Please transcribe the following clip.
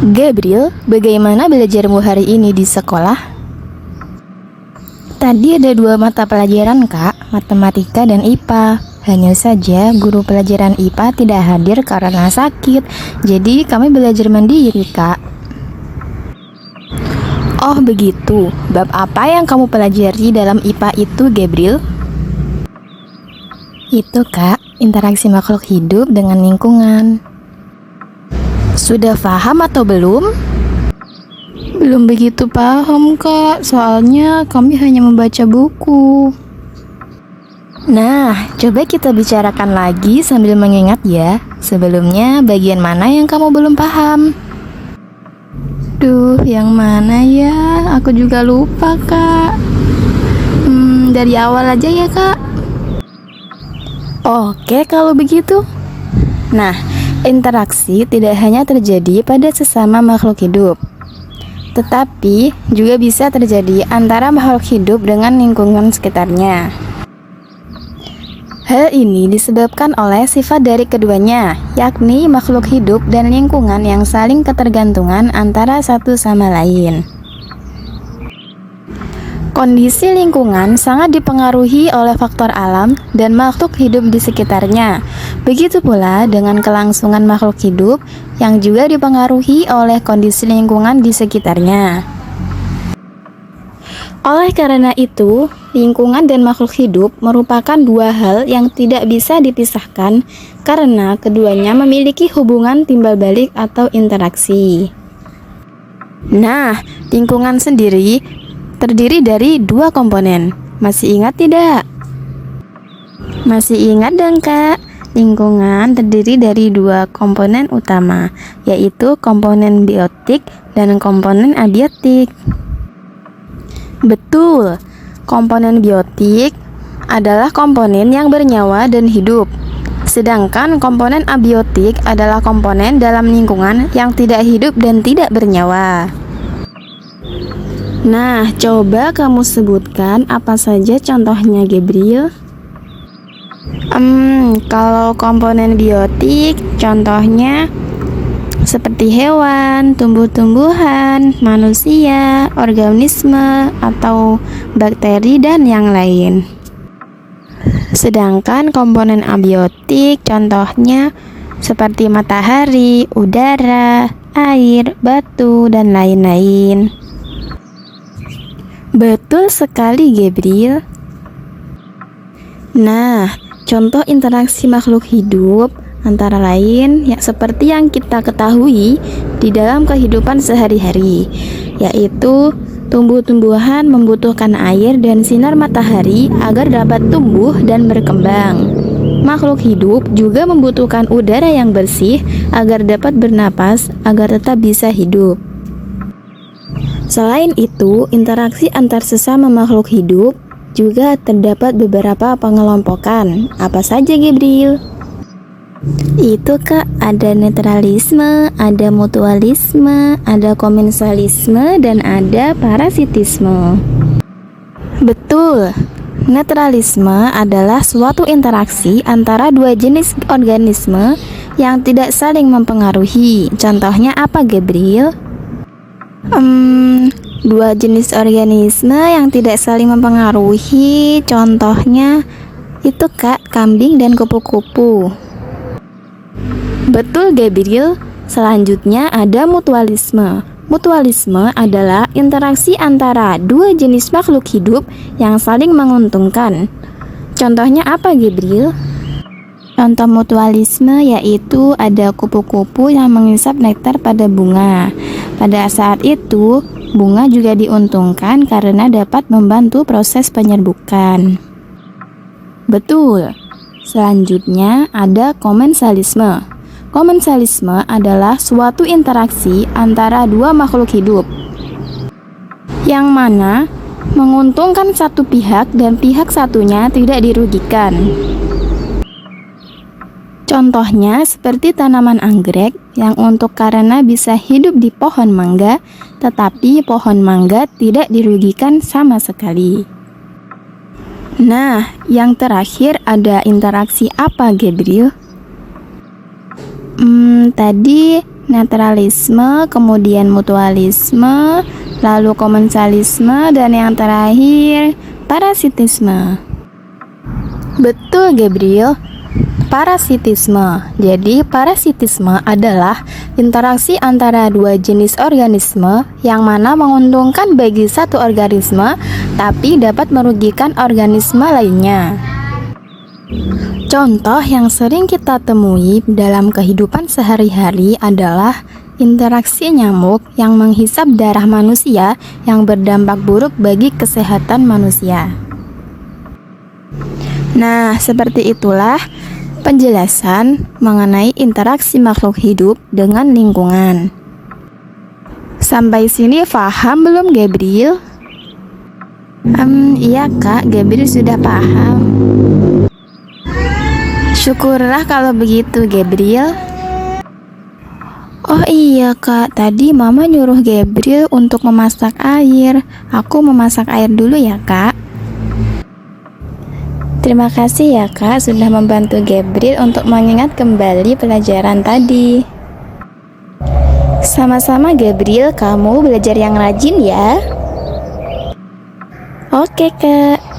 Gabriel, bagaimana belajarmu hari ini di sekolah? Tadi ada 2 mata pelajaran, Kak, matematika dan IPA. Hanya saja guru pelajaran IPA tidak hadir karena sakit. Jadi kami belajar mandiri, Kak. Oh begitu, bab apa yang kamu pelajari dalam IPA itu, Gabriel? Itu, Kak, interaksi makhluk hidup dengan lingkungan. Sudah paham atau belum? Belum begitu paham, Kak, soalnya kami hanya membaca buku. Nah, coba kita bicarakan lagi sambil mengingat ya. Sebelumnya, bagian mana yang kamu belum paham? Duh, yang mana ya? Aku juga lupa, Kak. Dari awal aja ya, Kak. Oke, kalau begitu. Nah, interaksi tidak hanya terjadi pada sesama makhluk hidup, tetapi juga bisa terjadi antara makhluk hidup dengan lingkungan sekitarnya. Hal ini disebabkan oleh sifat dari keduanya, yakni makhluk hidup dan lingkungan yang saling ketergantungan antara satu sama lain. Kondisi lingkungan sangat dipengaruhi oleh faktor alam dan makhluk hidup di sekitarnya. Begitu pula dengan kelangsungan makhluk hidup yang juga dipengaruhi oleh kondisi lingkungan di sekitarnya. Oleh karena itu, lingkungan dan makhluk hidup merupakan 2 hal yang tidak bisa dipisahkan karena keduanya memiliki hubungan timbal balik atau interaksi. Nah, lingkungan sendiri terdiri dari 2 komponen. Masih ingat tidak? Masih ingat dong, Kak? Lingkungan terdiri dari 2 komponen utama, yaitu komponen biotik dan komponen abiotik. Betul, komponen biotik adalah komponen yang bernyawa dan hidup. Sedangkan komponen abiotik adalah komponen dalam lingkungan yang tidak hidup dan tidak bernyawa. Nah, coba kamu sebutkan apa saja contohnya, Gabriel. Kalau komponen biotik, contohnya seperti hewan, tumbuh-tumbuhan, manusia, organisme, atau bakteri, dan yang lain. Sedangkan komponen abiotik, contohnya seperti matahari, udara, air, batu, dan lain-lain. Betul sekali, Gabriel. Nah, contoh interaksi makhluk hidup antara lain seperti yang kita ketahui di dalam kehidupan sehari-hari, yaitu tumbuh-tumbuhan membutuhkan air dan sinar matahari agar dapat tumbuh dan berkembang. Makhluk hidup juga membutuhkan udara yang bersih agar dapat bernapas agar tetap bisa hidup. Selain itu, interaksi antar sesama makhluk hidup juga terdapat beberapa pengelompokan. Apa saja, Gabriel? Itu, Kak, ada netralisme, ada mutualisme, ada komensalisme, dan ada parasitisme. Betul. Netralisme adalah suatu interaksi antara 2 jenis organisme yang tidak saling mempengaruhi. Contohnya apa, Gabriel? 2 jenis organisme yang tidak saling mempengaruhi, contohnya itu, Kak, kambing dan kupu-kupu. Betul, Gabriel. Selanjutnya ada mutualisme. Mutualisme adalah interaksi antara 2 jenis makhluk hidup yang saling menguntungkan. Contohnya apa, Gabriel? Contoh mutualisme yaitu ada kupu-kupu yang mengisap nektar pada bunga. Pada saat itu, bunga juga diuntungkan karena dapat membantu proses penyerbukan. Betul. Selanjutnya ada komensalisme. Komensalisme adalah suatu interaksi antara 2 makhluk hidup yang mana menguntungkan satu pihak dan pihak satunya tidak dirugikan. Contohnya seperti tanaman anggrek yang untuk karena bisa hidup di pohon mangga, tetapi pohon mangga tidak dirugikan sama sekali. Nah, yang terakhir ada interaksi apa, Gabriel? Tadi Netralisme, kemudian mutualisme, lalu komensalisme, dan yang terakhir parasitisme. Betul, Gabriel. Parasitisme. Jadi, parasitisme adalah interaksi antara dua jenis organisme yang mana menguntungkan bagi satu organisme tapi dapat merugikan organisme lainnya. Contoh yang sering kita temui dalam kehidupan sehari-hari adalah interaksi nyamuk yang menghisap darah manusia yang berdampak buruk bagi kesehatan manusia. Nah, seperti itulah penjelasan mengenai interaksi makhluk hidup dengan lingkungan. Sampai sini paham belum, Gabriel? Iya Kak, Gabriel sudah paham. Syukurlah kalau begitu, Gabriel. Oh iya Kak, tadi Mama nyuruh Gabriel untuk memasak air. Aku memasak air dulu ya Kak. Terima kasih ya Kak sudah membantu Gabriel untuk mengingat kembali pelajaran tadi. Sama-sama Gabriel, kamu belajar yang rajin ya. Oke Kak.